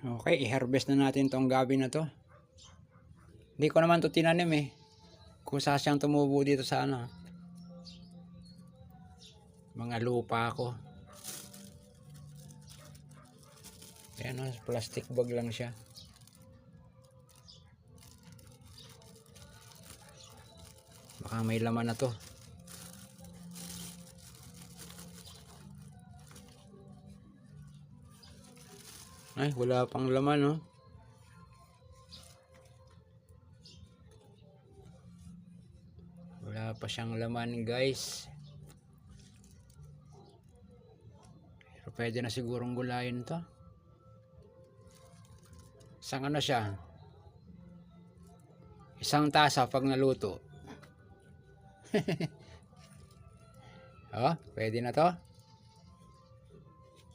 Okay, i-harvest na natin tong gabi na to. Hindi ko naman to tinanim eh. Kusa siyang tumubo dito sa ano. Mga lupa ko. Ayan o, plastic bag lang siya. Baka may laman na to. Ay, wala pang laman no. Wala pa siyang laman guys. Pero pwede na sigurong gulayin to. Isang ano siya? Isang tasa pag naluto. Oh, pwede na to.